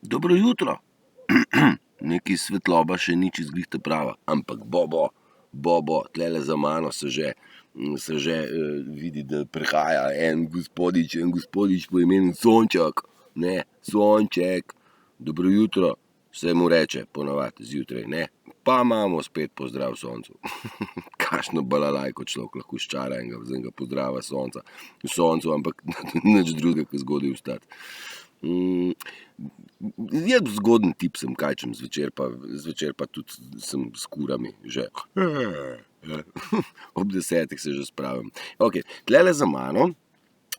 Dobro jutro. Nekaj svetloba še ni čist glih ta prava, ampak bo, tlele za mano se že vidi, da prihaja en gospodič po imenu Sonček. Ne, Sonček, dobro jutro, se mu reče ponavadi zjutraj, ne. Pa imamo spet pozdrav soncu. Kakšno balalajko človek lahko sčara enega pozdrava soncu, ampak nič drugega, kot zgodaj vstati. Jaz zgoden tip sem, kaj čem, zvečer pa tudi sem s kurami že. Ob 10 se že spravim. Okej, tlele za mano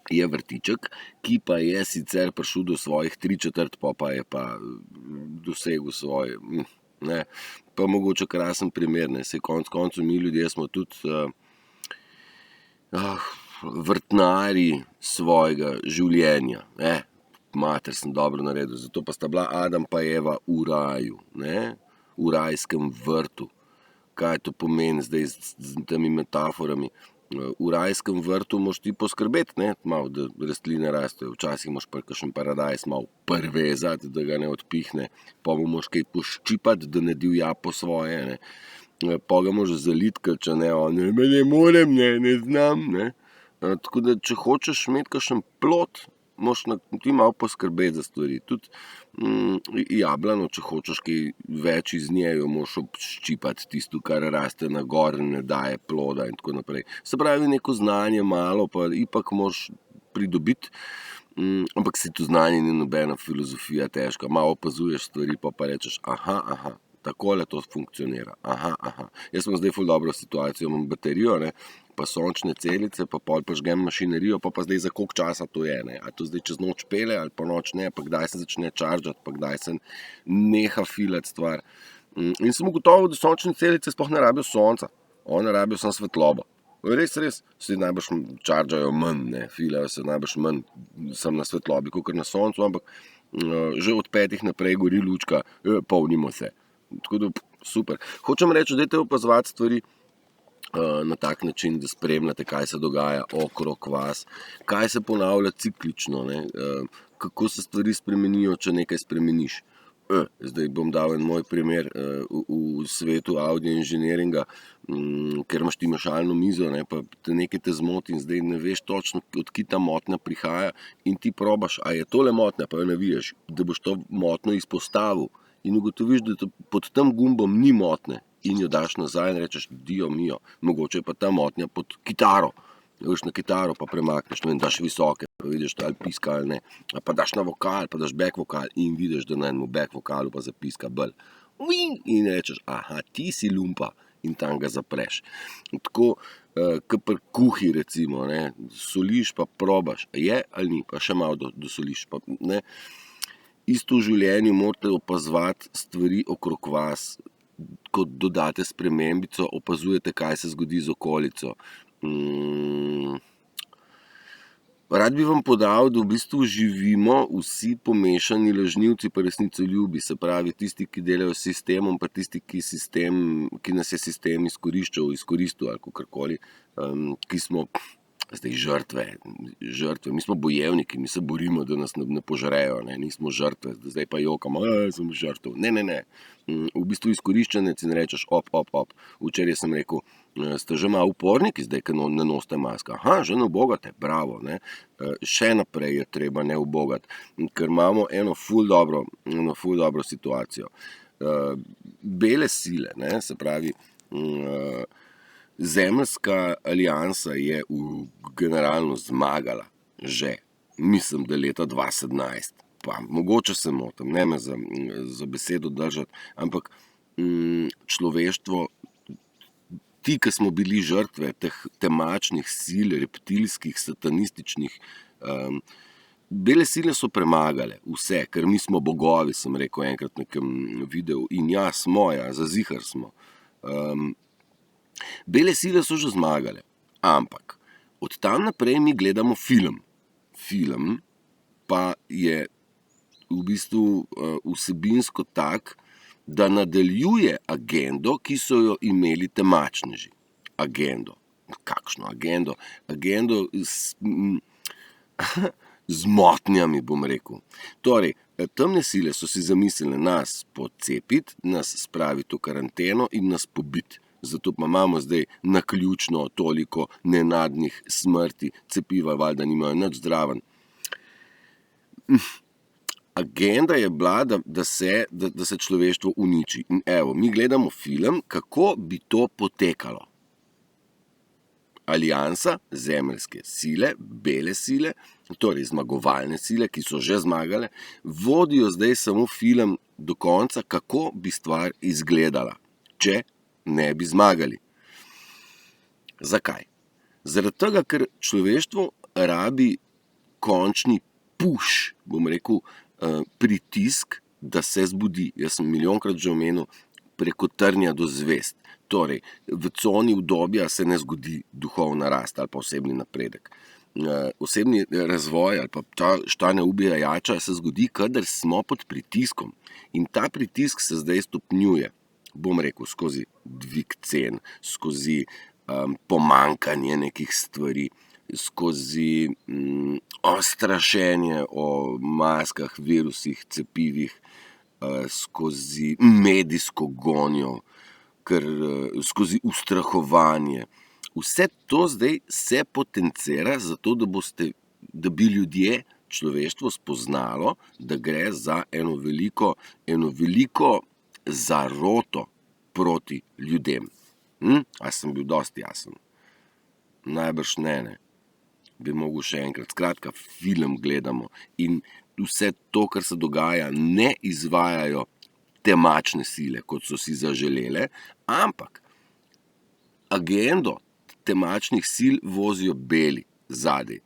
je vrtiček, ki pa je sicer prišel do svojih 3/4, pa je pa dosegel svoje, ne, pa mogoče krasen primer, ne, saj konec koncev mi ljudje smo tudi vrtnarji svojega življenja, ne. Mater, sem dobro naredil, zato pa sta bila Adam pa Eva v raju, ne, v rajskem vrtu. Kaj to pomeni zdaj s temi metaforami? V rajskem vrtu moraš ti poskrbeti, ne, malo, da rastline rastejo. Včasih moraš pa kakšen paradajz malo privezati, da ga ne odpihne, pol mu moraš kaj poščipati, da ne divja po svoje, ne. Pol ga moraš zaliti, ker če ne, on ne morem, ne znam, ne. Tako da, če hočeš imeti kakšen plod, moraš ti malo poskrbeti za stvari. Tudi jablano, če hočeš kaj več iz nje, jo moraš obščipati, tisto, kar raste na gor, ne daje ploda in tako naprej. Se pravi, neko znanje malo pa ipak moraš pridobiti, ampak saj to znanje ni nobena filozofija težka. Malo opazuješ stvari, pa rečeš, aha, takole to funkcionira, aha. Jaz imam zdaj ful dobro situacijo, imam baterijo, ne, pa sončne celice, pa pol prižgem mašinerijo, pa zdaj za koliko časa to je, ne. A to zdaj čez noč pelje ali po noč ne, pa kdaj se začne čaržati, pa kdaj se neha filati stvar. In sem ugotovil, da sončne celice sploh ne rabijo sonca, one rabijo samo svetlobo. Res, se najbrž čaržajo manj, ne, filajo se najbrž manj samo na svetlobi, kakor na soncu, ampak že od 5 naprej gori lučka, polnimo se. Tako da, super. Hočem reči, dajte opazovati stvari na tak način, da spremljate, kaj se dogaja okrog vas, kaj se ponavlja ciklično, ne, kako se stvari spremenijo, če nekaj spremeniš. Zdaj bom dal en moj primer v svetu audio inženiringa, ker imaš ti mešalno mizo, ne, pa nekaj te zmoti in zdaj ne veš točno, od kje ta motnja prihaja in ti probaš, a je tole motnja, pa jo naviješ, da boš to motnjo izpostavil in ugotoviš, da pod tem gumbom ni motnje in jo daš nazaj in rečeš, dio mio, mogoče je pa ta motnja pod kitaro. Veš, na kitaro pa premakneš, ne vem, daš visoke, pa vidiš, da ali piska ali ne, pa daš na vokal, pa daš back vokal in vidiš, da na enemu back vokalu pa zapiska bolj. In rečeš, aha, ti si lumpa in tam ga zapreš. Tako, kot pri kuhi recimo, ne, soliš pa probaš, je ali ni, pa še malo dosoliš, pa ne. Isto v življenju morate opazovati stvari okrog vas, ko dodate spremembico, opazujete, kaj se zgodi z okolico. Rad bi vam podal, da v bistvu živimo vsi pomešani lažnivci pa resnicoljubi, se pravi tisti, ki delajo s sistemom, pa tisti, ki nas je sistem izkoristil ali kakorkoli, ki smo zdaj žrtve, mi smo bojevniki, mi se borimo, da nas ne požrejo, ne, nismo žrtve, zdaj pa jokamo, sem žrtev. Ne. V bistvu izkoriščenec in rečeš, op. Včeraj sem rekel, ste že malo uporniki, zdaj, ko ne nosite maske. Aha, že ne ubogate, bravo, ne. Še naprej je treba ne ubogati, ker imamo eno ful dobro situacijo. Bele sile, ne, se pravi, Zemeljska aliansa je generalno zmagala že, mislim, da leta 2017, pa mogoče se motim, ne me za besedo držati, ampak človeštvo, ti, ki smo bili žrtve teh temačnih sil, reptilskih, satanističnih, bele sile so premagale vse, ker mi smo bogovi, sem rekel enkrat v nekem videu, in ja, smo, zazihar smo. Bele sile so že zmagale, ampak od tam naprej mi gledamo film. Film pa je v bistvu vsebinsko tak, da nadaljuje agendo, ki so jo imeli temačneži. Agendo. Kakšno agendo? Agendo z motnjami, bom rekel. Torej, temne sile so si zamislile nas pocepiti, nas spraviti v karanteno in nas pobiti. Zato pa imamo zdaj naključno toliko nenadnih smrti, cepiva valjda nimajo nič zraven. Agenda je bila, da se človeštvo uniči. In evo, mi gledamo film, kako bi to potekalo. Aliansa, zemeljske sile, bele sile, torej zmagovalne sile, ki so že zmagale, vodijo zdaj samo film do konca, kako bi stvar izgledala, če ne bi zmagali. Zakaj? Zaradi tega, ker človeštvo rabi končni push, bom rekel, pritisk, da se zbudi. Jaz sem milijonkrat že omenil preko trnja do zvezd. Torej, v coni udobja se ne zgodi duhovna rast ali pa osebni napredek. Osebni razvoj ali pa šta ne ubija jača se zgodi, kadar smo pod pritiskom. In ta pritisk se zdaj stopnjuje, bom rekel, skozi dvig cen, skozi pomankanje nekih stvari, skozi strašenje o maskah, virusih, cepivih, skozi medijsko gonjo, skozi ustrahovanje. Vse to zdaj se potencira zato, da bi ljudje, človeštvo spoznalo, da gre za eno veliko zaroto proti ljudem. A sem bil dosti jasen? Najbrž ne. Bi mogel še enkrat. Skratka, film gledamo in vse to, kar se dogaja, ne izvajajo temačne sile, kot so si zaželele, ampak agendo temačnih sil vozijo beli zadaj.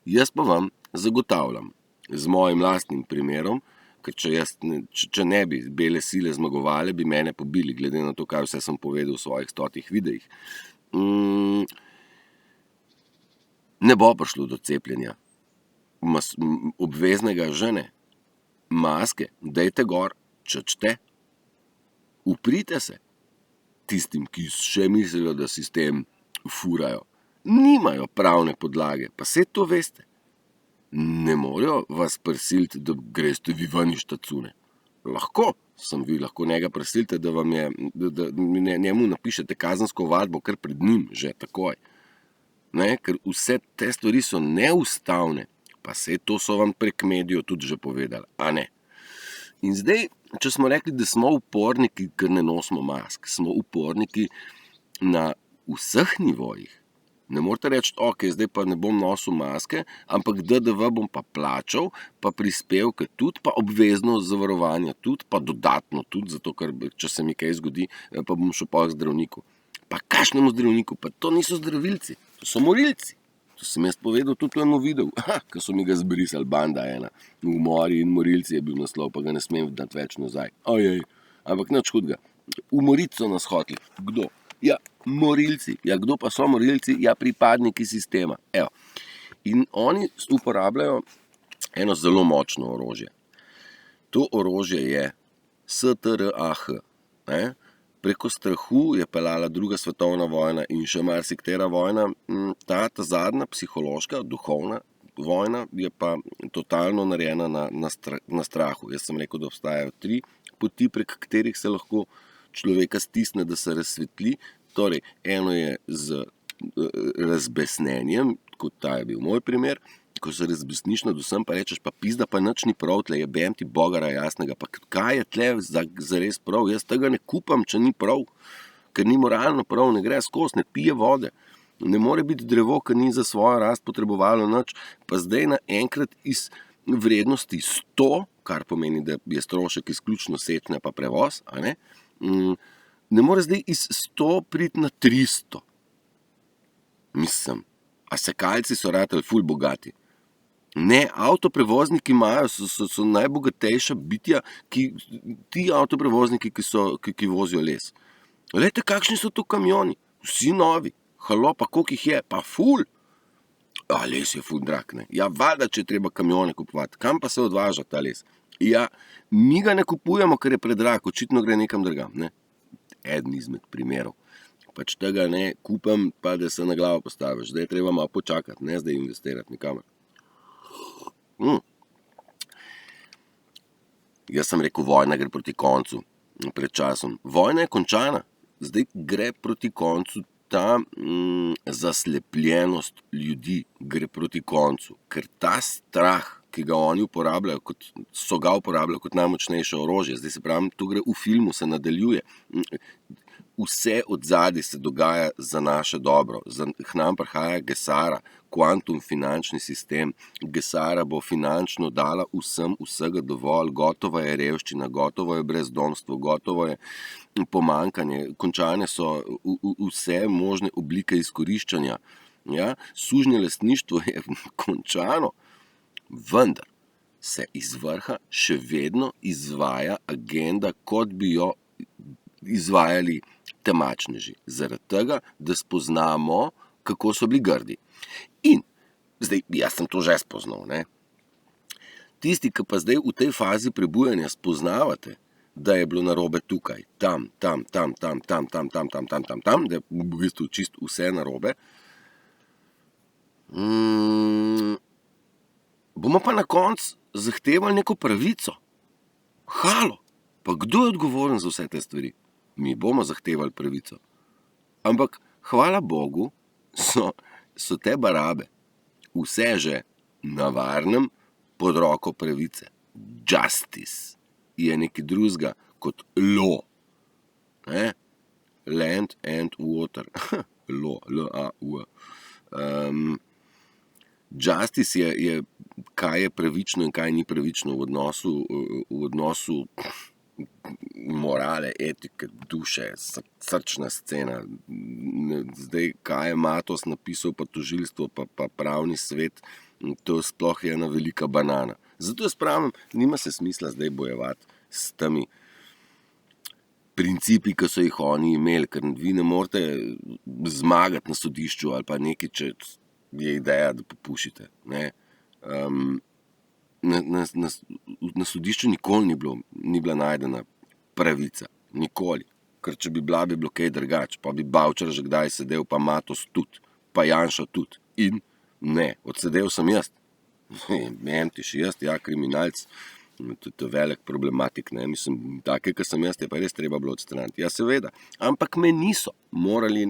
Jaz pa vam zagotavljam, z mojim lastnim primerom, ker če ne bi bele sile zmagovale, bi mene pobili, glede na to, kaj vse sem povedal v svojih 100 videih. Ne bo prišlo do cepljenja. Obveznega že ne. Maske, dajte gor, čačte. Uprite se tistim, ki še mislijo, da sistem furajo. Nimajo pravne podlage, pa saj to veste. Ne morejo vas prisiliti, da greste vi ven iz štacune. Lahko njega prisilite, da njemu napišete kazensko ovadbo kar pred njim, že takoj. Ker vse te stvari so neustavne, pa saj to so vam prek medijev tudi že povedali, a ne? In zdaj, če smo rekli, da smo uporniki, ker ne nosimo mask, smo uporniki na vseh nivojih. Ne morete reči, ok, zdaj pa ne bom nosil maske, ampak DDV bom pa plačal, pa prispevke tudi, pa obvezno zavarovanje tudi, pa dodatno tudi, zato ker če se mi kaj zgodi, pa bom šel pa k zdravniku. Pa kakšnemu zdravniku? Pa to niso zdravilci, to so morilci. To sem jaz povedal tudi v enem videu, ko so mi ga zbrisali, banda ena. Umori in morilci je bil naslov, pa ga ne smem dati več nazaj. Ojej, ampak nič hudega. Umoriti so nas hoteli. Kdo? Ja, morilci. Ja, kdo pa so morilci? Ja, pripadniki sistema. Evo. In oni uporabljajo eno zelo močno orožje. To orožje je STRAH. Preko strahu je peljala 2. svetovna vojna in še marsikatera vojna. Ta zadnja psihološka, duhovna vojna je pa totalno narejena na strahu. Jaz sem rekel, da obstajajo 3 poti, prek katerih se lahko človeka stisne, da se razsvetli. Torej, eno je z razbesnenjem, kot ta je bil moj primer, ko se razbesniš nad vsem, pa rečeš, pa pizda, pa nič ni prav tle, jebem ti bogara jasnega, pa kaj je tle zares prav, jaz tega ne kupam, če ni prav, ker ni moralno prav, ne gre skozi, ne pije vode, ne more biti drevo, ker ni za svojo rast potrebovalo nič, pa zdaj naenkrat iz vrednosti 100, kar pomeni, da je strošek izključno setnja pa prevoz, ne more zdaj iz 100 priti na 300. Mislim, a sekalci so ratali ful bogati. Ne, avtoprevozniki imajo, so najbogatejša bitja, ti avtoprevozniki, ki vozijo les. Glejte, kakšni so to kamioni, vsi novi, halo, pa koliko jih je, pa ful. Les je ful drag, ne. Ja, valjda, če treba kamione kupovati, kam pa se odvaža ta les? Ja, mi ga ne kupujemo, ker je predrag, očitno gre nekam drugam, ne. Eden izmed primerov. Pač tega ne kupam, pa da se na glavo postaviš, zdaj treba malo počakati, ne zdaj investirati nikamer. Jaz sem rekel, vojna gre proti koncu pred časom. Vojna je končana, zdaj gre proti koncu. Ta zaslepljenost ljudi gre proti koncu, ker ta strah, ki ga oni uporabljajo, so ga uporabljali kot najmočnejše orožje, zdaj se pravim, tu gre v filmu, se nadaljuje. Vse odzadaj se dogaja za naše dobro. K nam prihaja Gesara, kvantum finančni sistem. Gesara bo finančno dala vsem vsega dovolj, gotova je revščina, gotovo je brezdomstvo, gotovo je pomanjkanje, končane so vse možne oblike izkoriščanja. Ja? Sužnje lastništvo je končano, vendar se iz vrha še vedno izvaja agenda, kot bi jo izvajali temačneži, zaradi tega, da spoznamo, kako so bili grdi. In zdaj, jaz sem to že spoznal, ne? Tisti, ki pa zdaj v tej fazi prebujanja spoznavate, da je bilo narobe tukaj, tam, da je v bistvu čisto vse narobe, bomo pa na koncu zahtevali neko pravico. Halo, pa kdo je odgovoren za vse te stvari? Mi bomo zahtevali pravico. Ampak, hvala Bogu, so te barabe vse že na varnem pod roko pravice. Justice je nekaj drugega kot law. Land and water. Law, L-A-U. Justice je, kaj je pravično in kaj ni pravično v odnosu morale, etike, duše, srčna scena. Zdaj, kaj je Matos napisal, pa tožilstvo, pa pravni svet, to sploh je ena velika banana. Zato jaz pravim, nima se smisla zdaj bojevati s temi principi, ki so jih oni imeli, ker vi ne morete zmagati na sodišču ali pa nekaj, če je ideja, da popušite. Na sodišču nikoli ni bila najdena pravica. Nikoli. Ker če bi bila, bi bilo kaj drugače. Pa bi Bavčar že kdaj sedel, pa Matos tudi, pa Janša tudi. In ne, odsedel sem jaz. Mentiš, jaz, ja, kriminalc. To je velik problematik, ne. Mislim, take, ki sem jaz, je pa res treba bilo odstraniti. Ja, seveda. Ampak me niso mogli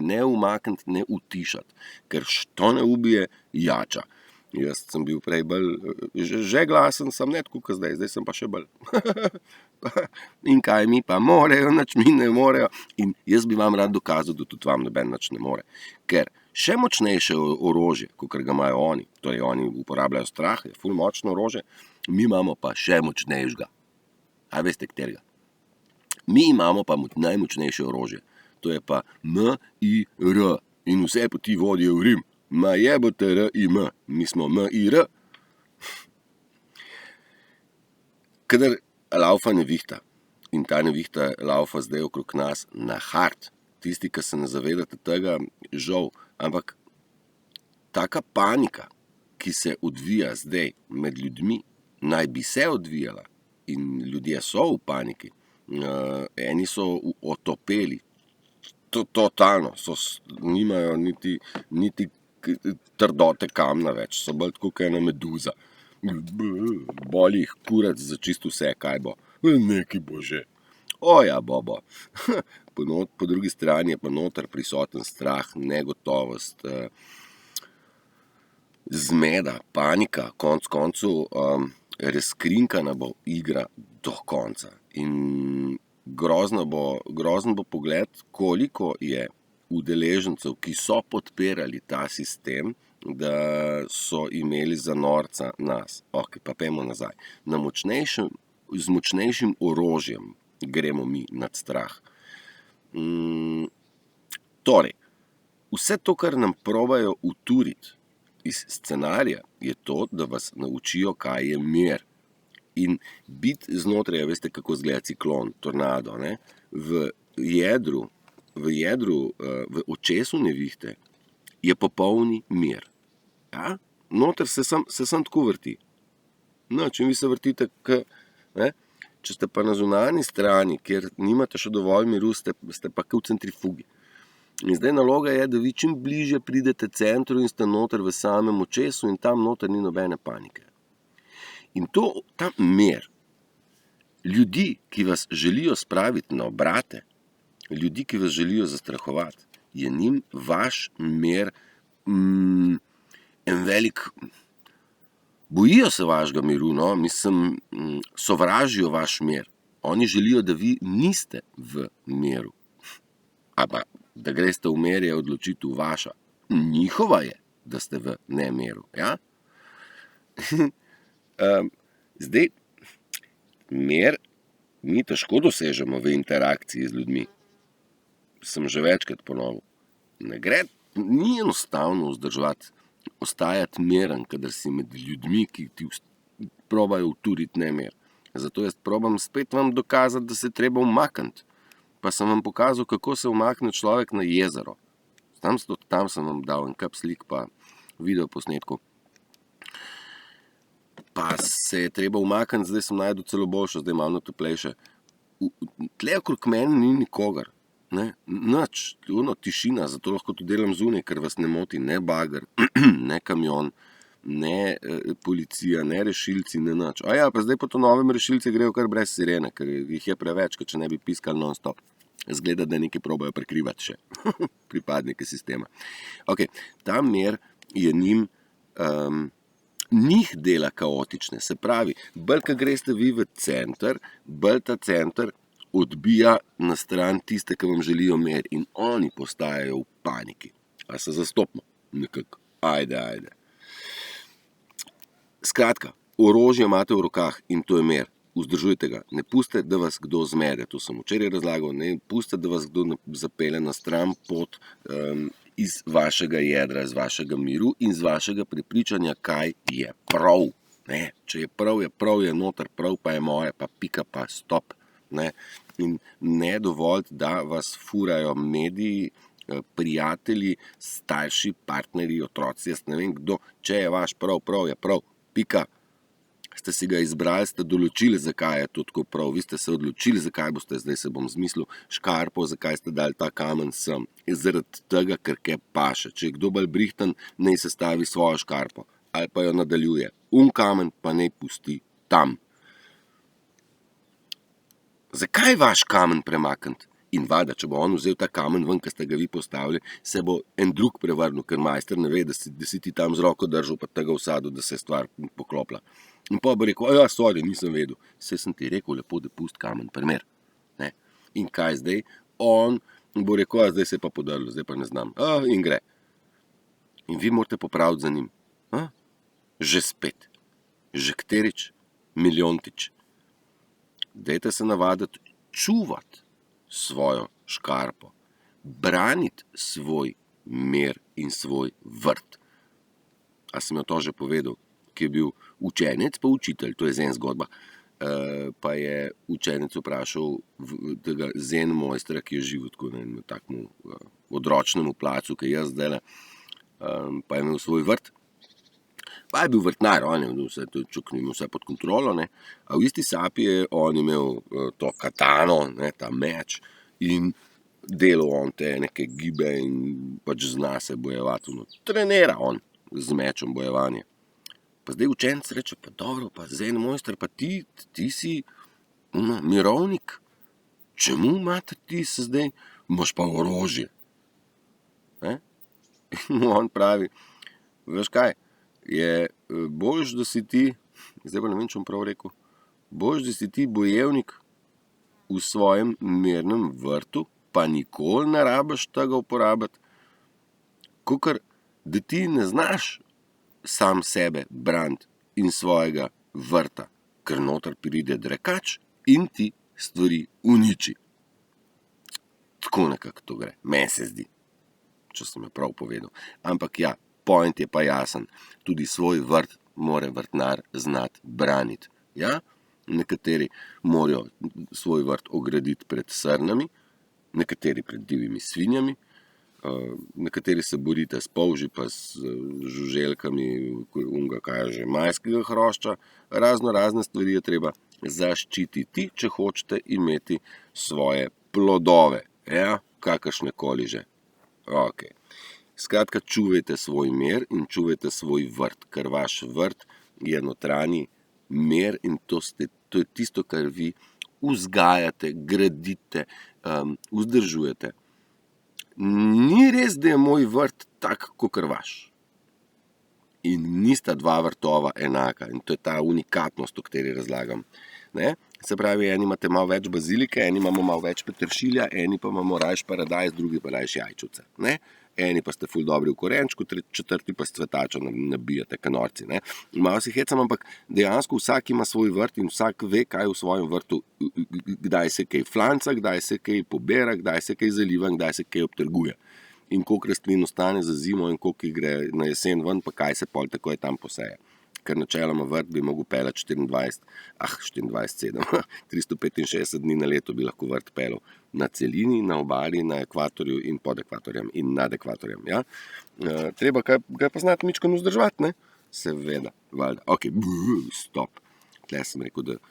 ne umakniti, ne utišati. Ker što ne ubije, jača. Jaz sem bil prej bolj, že glasen sem, ne tako kot zdaj sem pa še bolj. In kaj mi pa morejo, nič mi ne morejo. In jaz bi vam rad dokazal, da tudi vam noben nič ne more. Ker še močnejše orožje, kakor ga imajo oni, torej oni uporabljajo strah, je ful močno orožje, mi imamo pa še močnejšega. A veste, katerega? Mi imamo pa najmočnejše orožje. To je pa M-I-R. In vse poti vodijo v Rim. Ma jebote R-I-M, mi smo M-I-R. Kadar laufa nevihta, in ta nevihta laufa zdaj okrog nas na hard, tisti, ki se ne zavedate tega, žal, ampak taka panika, ki se odvija zdaj med ljudmi, naj bi se odvijala in ljudje so v paniki, eni so otopeli, totalno, nimajo niti trdote kamna več, so bolj tako kot ena meduza. Boli jih kurac za čisto vse, kaj bo. Nekaj bo že. Oja, bo. Po drugi strani je pa noter prisoten strah, negotovost, zmeda, panika, konec koncev, razkrinkana bo igra do konca. In grozen bo pogled, koliko je udeležencev, ki so podpirali ta sistem, da so imeli za norca nas. Ok, pa pojmo nazaj. Z močnejšim orožjem gremo mi nad strah. Torej, vse to, kar nam probajo uturiti iz scenarija, je to, da vas naučijo, kaj je mir. In biti znotraj, veste, kako izgleda ciklon, tornado, ne? V jedru, v očesu nevihte je popolni mir. Ja? Noter se sam tako vrti. No, če vi se vrtite, če ste pa na zunanji strani, kjer nimate še dovolj miru, ste pa v centrifugi. In zdaj naloga je, da vi čim bližje pridete centru in ste noter v samem očesu in tam noter ni nobene panike. In ta mir, ljudi, ki vas želijo spraviti na obrate, ljudi, ki vas želijo zastrahovati, je njim vaš mir en velik... Bojijo se vašega miru, no, sovražijo vaš mir. Oni želijo, da vi niste v miru. Pa, da greste v mir, je odločitev vaša. Njihova je, da ste v nemiru, ja? Zdaj, mir mi težko dosežemo v interakciji z ljudmi. Sem že večkrat ponovil. Ni enostavno ostajati miren, kadar si med ljudmi, ki ti probajo uturiti nemir. Zato jaz probam spet vam dokazati, da se treba umakniti. Pa sem vam pokazal, kako se umakne človek na jezero. Tam sem vam dal en kup slik pa video posnetkov. Pa se je treba umakniti, zdaj sem najdel celo boljšo, zdaj malo toplejše. Tle okrog mene ni nikogar. Nič, tišina, zato lahko to delam zunaj, ker vas ne moti ne bager, ne kamion, ne policija, ne rešilci, ne nič. Pa zdaj po to novem rešilci grejo kar brez sirene, ker jih je preveč, ker če ne bi piskali non-stop. Zgleda, da nekaj probajo prekrivati še, pripadnike sistema. Ta mir je njih dela kaotične, se pravi, bolj, ko greste vi v center, bolj ta center odbija na stran tiste, ki vam želijo mir in oni postajajo v paniki. A se zastopimo? Nekako. Ajde. Skratka, orožje imate v rokah in to je mir. Vzdržujte ga. Ne pustite, da vas kdo zmede. To sem včeraj razlagal. Ne pustite, da vas kdo zapelje na stran pot iz vašega jedra, iz vašega miru in iz vašega prepričanja, kaj je prav. Če je prav, je noter, prav pa je moje, pa pika, pa stop. In ne dovolite, da vas furajo mediji, prijatelji, starši, partnerji, otroci, jaz ne vem kdo. Če je vaš prav, je prav, pika. Ste si ga izbrali, ste določili, zakaj je to tako prav. Vi ste se odločili, zakaj boste, zdaj se bom zmislil, škarpo, zakaj ste dali ta kamen sem. Zaradi tega, ker kaj paše. Če je kdo bolj brihten, naj se stavi svojo škarpo. Ali pa jo nadaljuje. Kamen pa naj pusti tam. Zakaj vaš kamen premakniti? In valjda, če bo on vzel ta kamen ven, ki ste ga vi postavili, se bo en drug prevrnil, ker majster ne ve, da si ti tam z roko držal, pa tega vsadil, da se je stvar poklopila. In pa bo rekel, sorry, nisem vedel. Saj sem ti rekel, lepo, da pusti kamen, primer. In kaj zdaj? On bo rekel, zdaj se je pa podrlo, zdaj pa ne znam. In gre. In vi morate popraviti za njim. Že spet. Že katerič? Milijontič. Dajte se navaditi čuvati svojo škarpo, braniti svoj mir in svoj vrt. A sem jo to že povedal, ki je bil učenec pa učitelj, to je zen zgodba, pa je učenec vprašal tega zen mojstra, ki je živel tako na takmu odročnemu placu, ki je jaz zdajle, pa je imel svoj vrt. Pa je bil vrtnar, on je imel vse pod kontrolo, a v isti sapi je on imel to katano, ta meč in delal on te neke gibe in pač zna se bojevati. Trenira on z mečem bojevanje. Pa zdaj učenec reče, pa dobro, pa zen mojster, pa ti si mirovnik. Čemu imate ti se zdaj? Imaš pa orožje. In on pravi, veš kaj? Je boljš, da si ti, zdaj pa ne vem, če bom prav rekel, boljš, da si ti bojevnik v svojem mirnem vrtu, pa nikoli ne rabiš tega uporabiti, kakor da ti ne znaš sam sebe braniti in svojega vrta, ker noter pride drekač in ti stvari uniči. Tako nekako to gre, meni se zdi, če sem jo prav povedal. Ampak ja, point je pa jasen, tudi svoj vrt mora vrtnar znati braniti. Ja, nekateri morajo svoj vrt ograditi pred srnami, nekateri pred divjimi svinjami, nekateri se borite s polži pa s žuželkami, majskega hrošča, razne stvari je treba zaščititi, če hočete imeti svoje plodove, ja, kakršne koli že. Skratka, čuvajte svoj mir in čuvajte svoj vrt, ker vaš vrt je notranji Mir in to je tisto, kar vi vzgajate, gradite, vzdržujete. Ni res, da je moj vrt tak, kakor vaš. In nista dva vrtova enaka. In to je ta unikatnost, o kateri razlagam. Ne? Se pravi, eni imate malo več bazilike, eni imamo malo več peteršilja, eni pa imamo rajš paradajz, drugi pa rajš jajčevce. Ne? Eni pa ste ful dobri v korenčku, četrti pa s cvetačo nabijate kanorci. Ne? Malo si hecam, ampak dejansko vsak ima svoj vrt in vsak ve, kaj v svojem vrtu, kdaj se kaj flanca, kdaj se kaj pobera, kdaj se kaj zaliva, kdaj se kaj obtrguje. In koliko rastlin ostane za zimo in koliko jih gre na jesen ven, pa kaj se pol takoj tam poseje. Ker načeloma vrt bi mogel pelati 365 dni na leto bi lahko vrt pelil. Na celini, na obali, na ekvatorju in pod ekvatorjem in nad ekvatorjem. Ja? Treba ga pa znati mičkeno vzdrževati, ne? Seveda, valjda. Ok, stop. Tle sem rekel,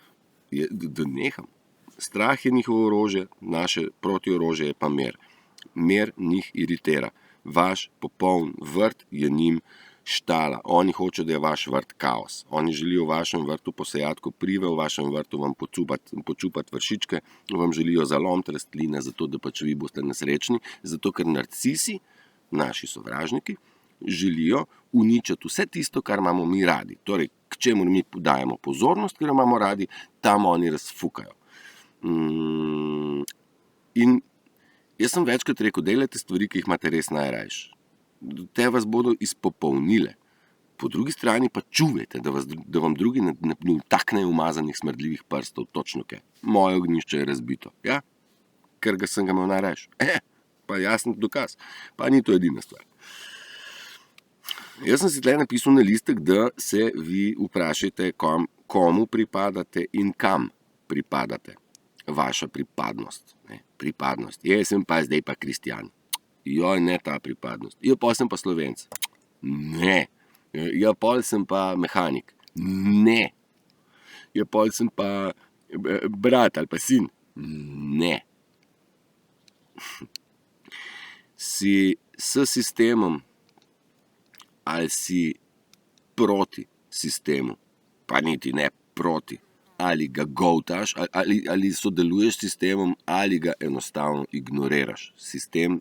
da neham. Strah je njihovo orožje, naše protiorožje je pa mir. Mir njih iritira. Vaš popoln vrt je njim štala. Oni hočejo, da je vaš vrt kaos. Oni želijo v vašem vrtu posejati koprive, v vašem vrtu vam počupati vršičke, vam želijo zalomiti rastline, zato da pač vi boste nesrečni, zato ker narcisi, naši sovražniki, želijo uničiti vse tisto, kar imamo mi radi. Torej, k čemu mi dajemo pozornost, ker imamo radi, tam oni razfukajo. In jaz sem večkrat rekel, delajte stvari, ki jih imate res najrajš. Te vas bodo izpopolnile. Po drugi strani pa čuvajte, da vam drugi ne vtaknejo umazanih smrdljivih prstov, točno kaj. Moje ognjišče je razbito. Ja, ker sem ga imel najrajš. Pa jasen dokaz. Pa ni to edina stvar. Jaz sem si tle napisal na listek, da se vi vprašajte, komu pripadate in kam pripadate. Vaša pripadnost. Ne? Pripadnost. Jaz sem pa zdaj pa kristjan. Joj, ne ta pripadnost. Ja, pol sem pa Slovenc. Ne. Ja, pol sem pa mehanik. Ne. Ja, pol sem pa brat ali pa sin. Ne. Si s sistemom ali si proti sistemu, pa niti ne proti. Ali ga govtaš, ali sodeluješ s sistemom, ali ga enostavno ignoriraš. Sistem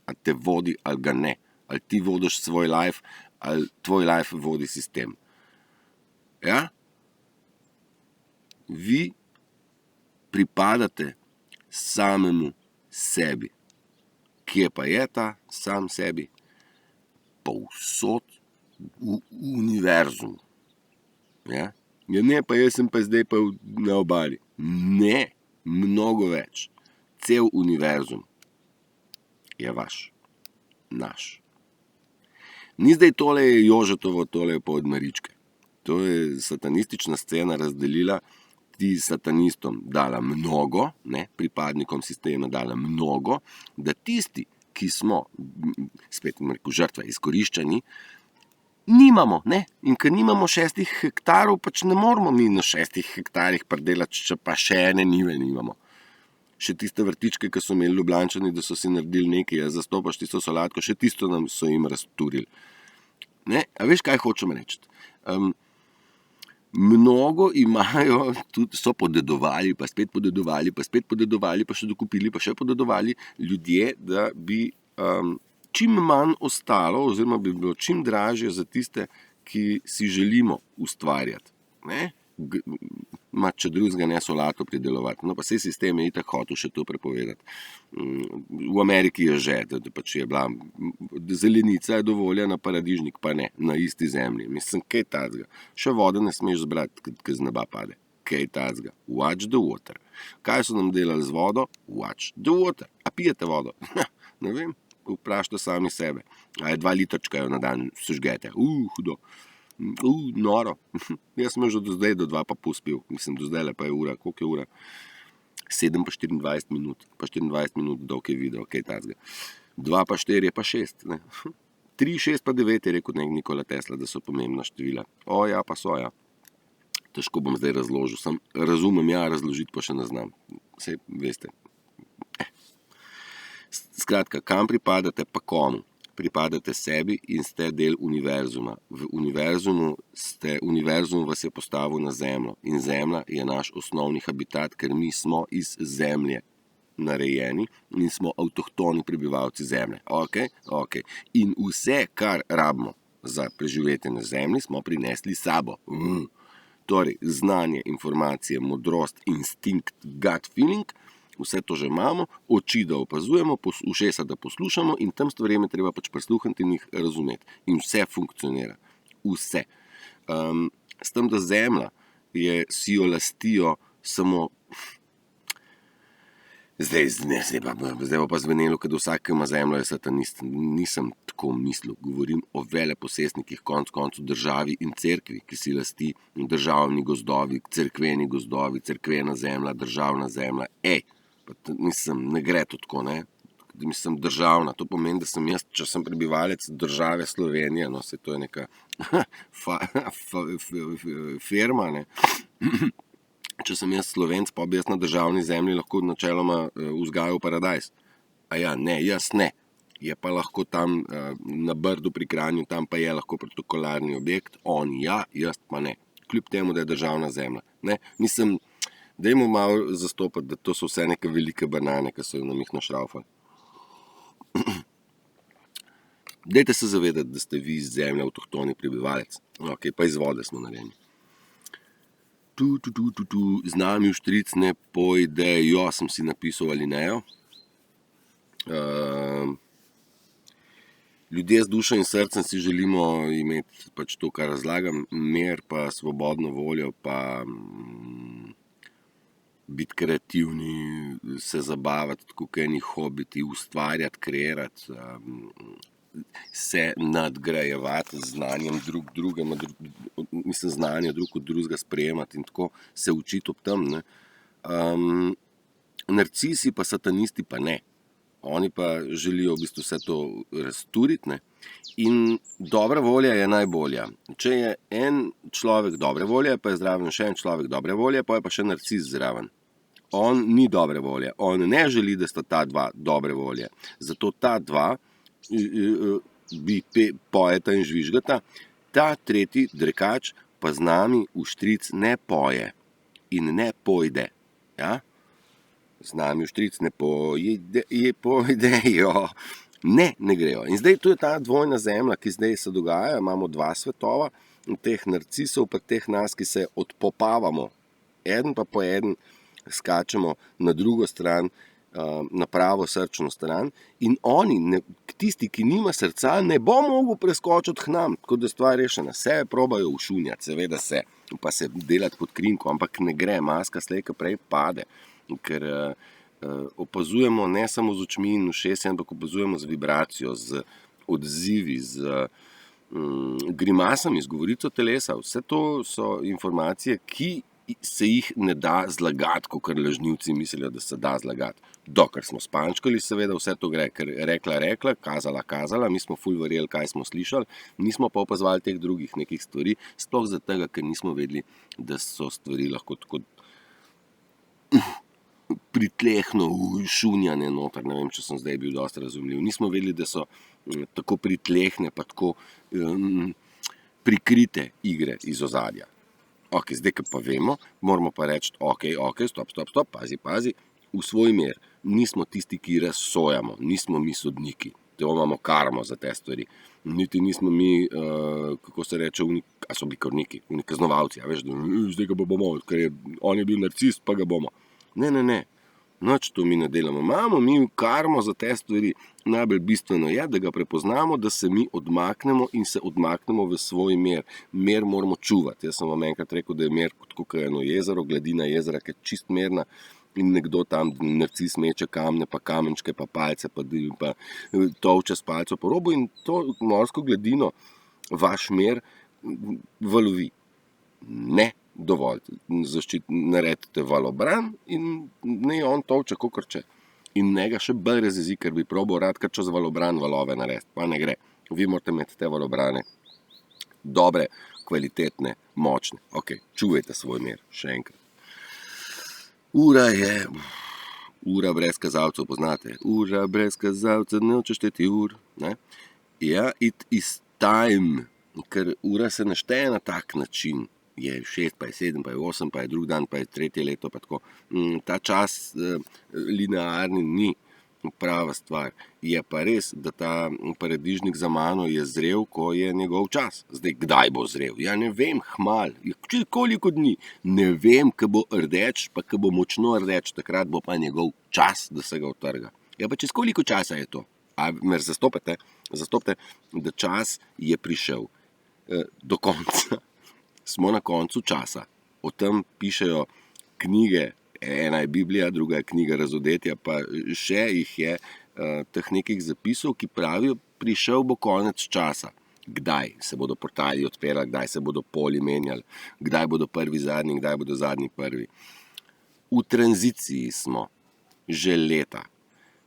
ali te vodi, ali ga ne. Ali ti vodiš svoj life, ali tvoj life vodi sistem. Ja? Vi pripadate samemu sebi. Kje pa je ta sam sebi? Povsod v univerzumu. Ja? Ja, ne, pa jaz sem pa zdaj pa na obali. Ne, mnogo več. Cel univerzum je vaš, naš. Ni zdaj tole Jožetovo, tole pa od Maričke. To je satanistična scena razdelila, ti satanistom dala mnogo, ne, pripadnikom sistema dala mnogo, da tisti, ki smo, spet rekel, žrtve, izkoriščani, nimamo, ne? In ker nimamo 6 hektarov, pač ne moramo mi na 6 hektarjih pridelati, če pa še ene njive nimamo. Še tiste vrtičke, ki so imeli Ljubljančani, da so si naredili nekaj, zastopaš tisto solatko, še tisto nam so jim razturili. Ne? A veš, kaj hočem reči? Mnogo imajo, tudi so podedovali, pa spet podedovali, pa spet podedovali, pa še dokupili, pa še podedovali ljudje, da bi čim manj ostalo, oziroma bi bilo čim dražje za tiste, ki si želimo ustvarjati. Ne? Če drugega ne solato pridelovati. No, pa sej sistem je itak hotel še to prepovedati. V Ameriki je že, da pač je bila zelenica je dovoljena, paradižnik pa ne, na isti zemlji. Mislim, kaj tazga. Še vode ne smeš zbrati, ki z neba pade. Kaj tazga. Watch the water. Kaj so nam delali z vodo? Watch the water. A pijete vodo? Ne vem. Vprašajte sami sebe. A je 2 litrčka na dan sežgete. Hudo. Noro. Jaz sem že do zdaj do 2 pa puspil. Mislim, do zdaj pa je ura. Koliko je ura? 7 pa 24 minut. Pa 24 minut dolg je video. Kaj tazga. 2 pa 4 je pa 6. Ne? 3, 6 pa 9 je rekel Nikola Tesla, da so pomembna števila. Ja, pa so, ja. Težko bom zdaj razložil. Sam razumem, ja, razložiti pa še ne znam. Sej, veste. Skratka, kam pripadate, pa komu? pripadate sebi in ste del univerzuma. Univerzum vas je postavil na Zemljo in Zemlja je naš osnovni habitat, ker mi smo iz Zemlje narejeni in smo avtohtoni prebivalci Zemlje. Ok. In vse, kar rabimo za preživetje na Zemlji, smo prinesli s sabo. Torej, znanje, informacije, modrost, instinkt, gut feeling, vse to že imamo, oči, da opazujemo, ušesa, da poslušamo in tam stvarem je treba pač prisluhniti in jih razumeti. In vse funkcionira. Vse. S tem, da Zemlja si jo lastijo samo... Zdaj pa zvenelo, da vsak, ki ima Zemljo, je satanist. Nisem tako mislil. Govorim o veleposestnikih, konc koncu državi in cerkvi, ki si lasti državni gozdovi, cerkveni gozdovi, cerkvena zemlja, državna zemlja. Ne gre to tako, ne? Mislim, državna. To pomeni, da sem jaz, če sem prebivalec države Slovenije, no, se to je neka firma, ne? Če sem jaz Slovenc, pa bi jaz na državni zemlji lahko načeloma vzgajal paradajz. Ne, jaz ne. Je pa lahko tam na Brdu pri Kranju, tam pa je lahko protokolarni objekt, jaz pa ne. Kljub temu, da je državna zemlja. Ne, mislim, dajmo malo zastopati, da to so vse neke velike banane, ki so nam jih našraufali. Dajte se zavedati, da ste vi iz Zemlje avtohtoni prebivalec. Ok, pa iz vode smo narejeni. Z nami vštric ne pojdejo, sem si napisal alinejo. Ljudje z dušo in srcem si želimo imeti pač to, kar razlagam, mir pa svobodno voljo, pa biti kreativni, se zabavati, tako kot eni hobiti, ustvarjati, kreirati, se nadgrajevati z znanjem drugega, znanje drug od drugega sprejemati in tako se učiti ob tem. Narcisi pa satanisti pa ne. Oni pa želijo v bistvu vse to razturiti, ne? In dobra volja je najbolja. Če je en človek dobre volje, pa je zraven še en človek dobre volje, pa je pa še narcis zraven. On ni dobre volje. On ne želi, da sta ta dva dobre volje. Zato ta dva pojeta in žvižgata, ta tretji drekač pa z nami vštric ne poje in ne pojde. Ja? Z nami vštric ne pojdejo. Ne grejo. In zdaj tu je ta dvojna zemlja, ki zdaj se dogaja, imamo dva svetova, teh narcisov pa teh nas, ki se odpopavamo. Eden pa po eden skačemo na drugo stran, na pravo srčno stran in oni, tisti, ki nima srca, ne bo mogel preskočiti k nam, tako da stvar rešena. Se probajo ušunjati, seveda se, pa se delati pod krinko, ampak ne gre, maska slej ko prej pade, ker opazujemo ne samo z očmi in ušesi, ampak opazujemo z vibracijo, z odzivi, z grimasami, z govorico telesa. Vse to so informacije, ki se jih ne da zlagati, kakor lažnivci mislijo, da se da zlagati. Dokler smo spančkali, seveda vse to gre, ker rekla, kazala, mi smo ful verjeli, kaj smo slišali, nismo pa opazovali teh drugih nekih stvari, sploh zato, ker nismo vedeli, da so stvari lahko tako pritlehno šunjane noter, ne vem, če sem zdaj bil dosti razumljiv. Nismo vedeli, da so tako pritlehne, pa tako prikrite igre iz ozadja. Ok, zdaj, ko pa vemo, moramo pa reči, ok, stop, pazi, v svoj mer. Nismo tisti, ki razsojamo, nismo mi sodniki, to imamo karmo za te stvari. Niti nismo mi, kako se reče, a so bili korniki, kaznovalci, veš, zdaj ga bomo, ker on je bil narcis, pa ga bomo. Ne, noč to mi ne delamo. Imamo mi karmo za te stvari. Najbolj bistveno je, da ga prepoznamo, da se mi odmaknemo in se odmaknemo v svoj mer. Mer moramo čuvati. Jaz sem vam enkrat rekel, da je mer kot eno jezero, gladina jezera, ki je čist merna in nekdo tam narcis meče kamne, pa kamenčke, pa palce, pa tolče s palco po robu in to morsko gladino vaš mer valovi. Ne dovolj. Naredite valobran in ne on tolče kokrče. In ne ga še bolj razjezi, ker bi probal rad kar čez valobran valove narediti. Pa ne gre. Vi morate imeti te valobrane dobre, kvalitetne, močne. Ok, čuvajte svoj mer. Še enkrat. Ura brez kazalcev, poznate? Ura brez kazalcev, ne hoče šteti ur. Ja, it is time, ker ura se ne šteje na tak način. Je 6, pa je 7, pa je 8, pa je drug dan, pa je tretje leto, pa tako. Ta čas linearni ni prava stvar. Je pa res, da ta paradižnik za mano je zrel, ko je njegov čas. Zdaj, kdaj bo zrel? Ja, ne vem, hmal. Koliko dni? Ne vem, ko bo rdeč, pa ko bo močno rdeč, takrat bo pa njegov čas, da se ga utrga. Ja, pa čez koliko časa je to? A me zastopite, da čas je prišel do konca. Smo na koncu časa. O tem pišejo knjige, ena je Biblija, druga je knjiga Razodetja, pa še jih je teh nekih zapisov, ki pravijo, prišel bo konec časa. Kdaj se bodo portali odpirali, kdaj se bodo poli menjali, kdaj bodo prvi zadnji, kdaj bodo zadnji prvi. V tranziciji smo že leta.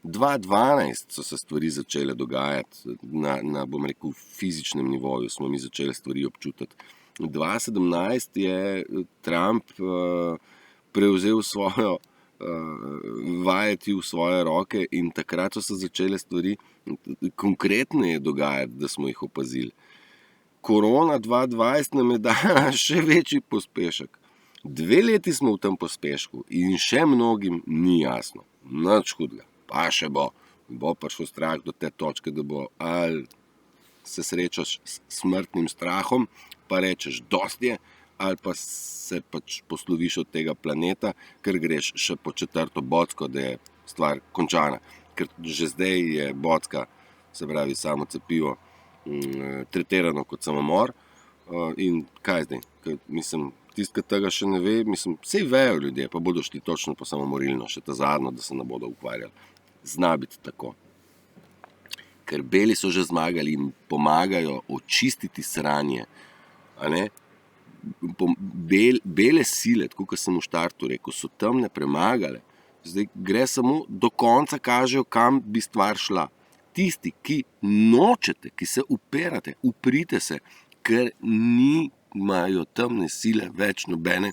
2012 so se stvari začele dogajati na bom rekel, fizičnem nivoju, smo mi začeli stvari občutiti. 2017 je Trump prevzel svojo vajeti v svoje roke in takrat so se začele stvari konkretneje dogajati, da smo jih opazili. Korona 2020 nam je dala še večji pospešek. 2 leti smo v tem pospešku in še mnogim ni jasno. Nič hudega. Pa še bo prišel strah do te točke, da bo ali se srečaš s smrtnim strahom, pa rečeš dosti je, ali pa se pač posloviš od tega planeta, ker greš še po 4. bocko, da je stvar končana. Ker že zdaj je bocka, se pravi samo cepivo, tretirano kot samomor. In kaj zdaj? Mislim, tisti, ki tega še ne ve, saj vejo ljudje, pa bodo šli točno po samomorilno, še ta zadnjo, da se ne bodo ukvarjali. Zna biti tako. Ker beli so že zmagali in pomagajo očistiti sranje. A ne? Bele sile, tako kot sem v štartu rekel, so temne premagale. Zdaj gre samo do konca, kažejo, kam bi stvar šla. Tisti, ki nočete, ki se upirate, uprite se, ker nimajo temne sile več nobene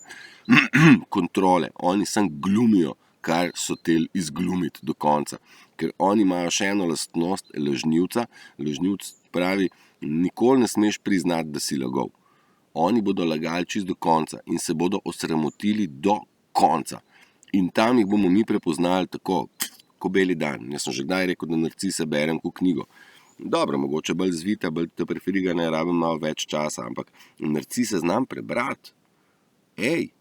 kontrole. Oni samo glumijo, kar so tel izglumiti do konca. Ker oni imajo še eno lastnost lažnivca. Lažnivc pravi, nikoli ne smeš priznati, da si lagal. Oni bodo lagali čist do konca in se bodo osramotili do konca. In tam jih bomo mi prepoznali tako, ko beli dan. Jaz sem že kdaj rekel, da Narcise berem kot knjigo. Dobro, mogoče bolj zvita, bolj te preferiga, ne rabim malo več časa, ampak Narcise znam prebrati. Ej,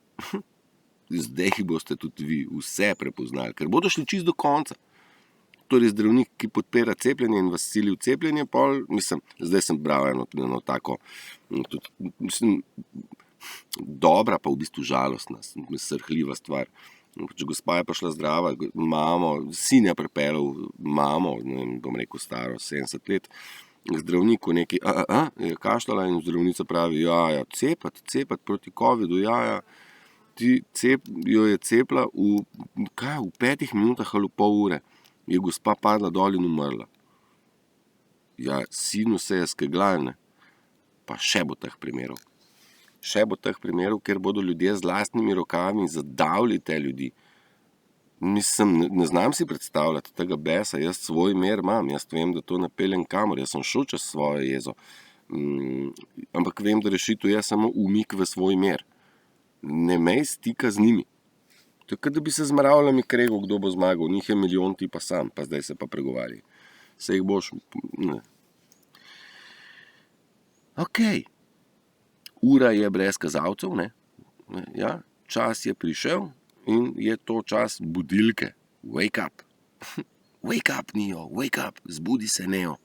zdaj boste tudi vi vse prepoznali, ker bodo šli čist do konca. Torej zdravnik, ki podpira cepljenje in vas sili v cepljenje, zdaj sem bral eno tako, dobra, pa v bistvu žalostna, srhljiva stvar. Gospa je pa šla zdrava, sin je pripeljal mamo, bom rekel staro, 70 let, zdravniku nekaj, je kašljala in zdravnica pravi, cepati proti covidu, jo je cepila v 5 minutah ali v pol ure. Je gospa padla dol in umrla. Sinu se je skegljal, ne? Pa še bo teh primerov. Še bo teh primerov, ker bodo ljudje z lastnimi rokami zadavili te ljudi. Ne znam si predstavljati tega besa, jaz svoj mer imam, jaz vem, da to ne peljem kamor, jaz sem šel čez svojo jezo. Ampak vem, da rešitev je samo umik v svoj mer. Ne imej stika z njimi. To je, da bi se z mravljami kregal, kdo bo zmagal. Njih je milijon, ti pa sam, pa zdaj se pa pregovarjaj. Se jih boš... Ne. Okej. Ura je brez kazalcev, ne? Ja, čas je prišel in je to čas budilke. Wake up. Wake up, Neo, wake up. Zbudi se, Neo.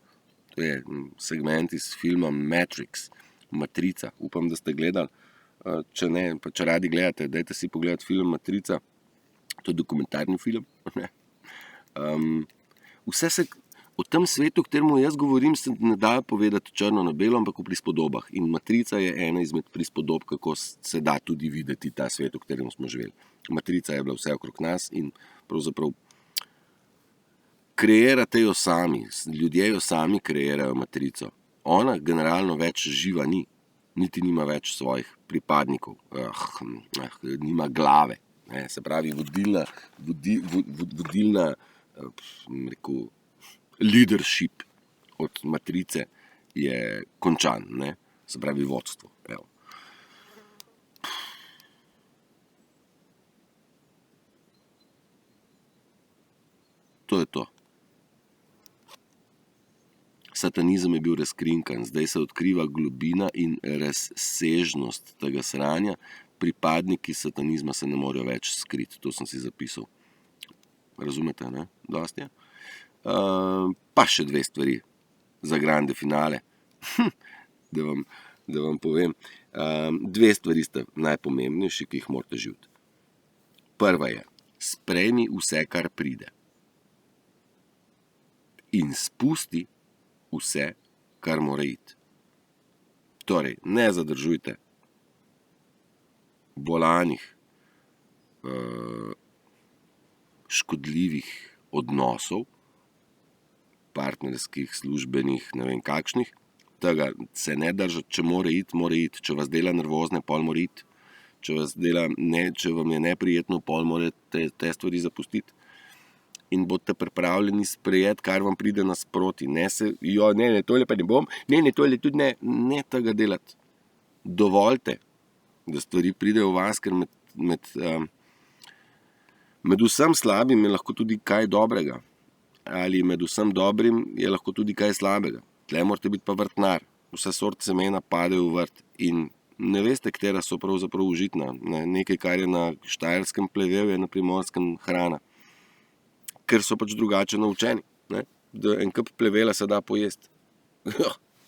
To je segment iz filma Matrix. Matrica. Upam, da ste gledali. Če ne, pa če radi gledate, dajte si pogledati film Matrica. To je dokumentarni film. Vse se o tem svetu, o katerem jaz govorim, se ne da povedati črno na belo, ampak v prispodobah. In Matrica je ena izmed prispodob, kako se da tudi videti ta svet, v katerem smo živeli. Matrica je bila vse okrog nas in pravzaprav kreirate jo sami. Ljudje jo sami kreirajo Matrico. Ona generalno več živa ni. Niti nima več svojih pripadnikov. Nima glave. Se pravi, vodilna rekel, leadership od matrice je končan, ne? Se pravi vodstvo. Evo. To je to. Satanizem je bil razkrinkan, zdaj se odkriva globina in razsežnost tega sranja. Pripadniki satanizma se ne morejo več skriti, to sem si zapisal. Razumete, ne? Dosti je. Pa še 2 stvari za grande finale, da vam povem. 2 stvari sta najpomembnejši, ki jih morate živeti. Prva je, sprejmi vse, kar pride. In spusti vse, kar mora iti. Torej, ne zadržujte bolanih, škodljivih odnosov, partnerskih, službenih, ne vem kakšnih. Tega se ne držati, če mora iti. Če vas dela nervozne, pol mora iti. Če vam je neprijetno, pol morate te stvari zapustiti. In boste pripravljeni sprejeti, kar vam pride nasproti. Ne, tole pa ne bom, tole tudi ne. Ne tega delati. Dovolite, da stvari pridejo v vas, ker med vsem slabim je lahko tudi kaj dobrega. Ali med vsem dobrim je lahko tudi kaj slabega. Tle morate biti pa vrtnar. Vse sort semena padejo v vrt. In ne veste, katera so pravzaprav užitna. Nekaj, kar je na štajerskem plevel, je na primorskem hrana. Ker so pač drugače naučeni. Ne? Da en kup plevela se da pojesti.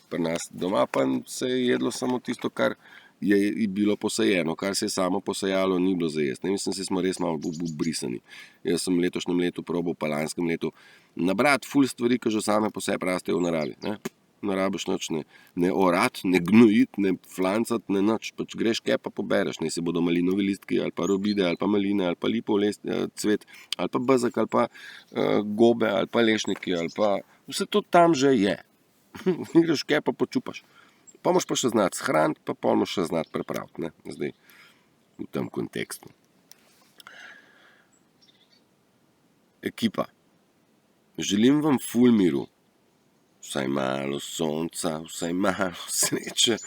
Pri nas doma pa se je jedlo samo tisto, kar je bilo posajeno, kar se je samo posajalo, ni bilo za jesti. Mislim, se smo res malo ubrisani. Jaz sem letošnjem letu probal, pa lanskem letu nabrati ful stvari, ki že same po sebi rastejo v naravi. Ne rabiš nič, ne orati, ne gnojiti, ne flancati, ne nič. Pač greš kaj pa pobereš. Ne si bodo malinovi listki, ali pa robide, ali pa maline, ali pa lipov cvet, ali pa bezek, ali pa gobe, ali pa lešniki, ali pa vse to tam že je. Greš kaj pa počupaš. Pa moš pa še znati shraniti, pa pol moš še znati prepraviti, ne, zdaj v tem kontekstu. Ekipa, želim vam ful miru, vsaj malo sonca, vsaj malo sreče,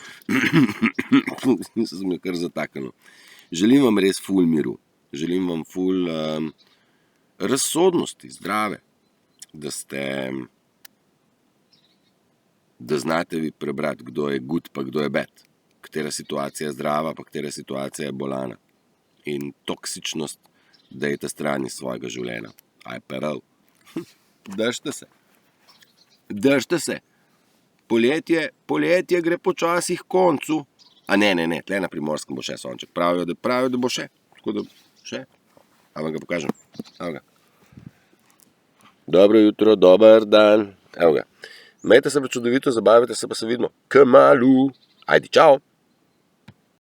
sem jo kar zataknil. Želim vam res ful miru, želim vam ful razsodnosti, zdrave, da znate vi prebrati, kdo je good, pa kdo je bad. Katera situacija je zdrava, pa katera situacija je bolana. In toksičnost dajte stran iz svojega življenja. Aj perel. Držite se. Držite se. Poletje gre počasih koncu. A ne, tle na Primorskem bo še sonček. Pravijo, da bo še. Tako da še. A vam ga pokažem. Evo ga. Dobro jutro, dober dan. Evo ga. Imejte se pa čudovito, zabavite se pa se vidimo. Kmalu. Ajde, čau.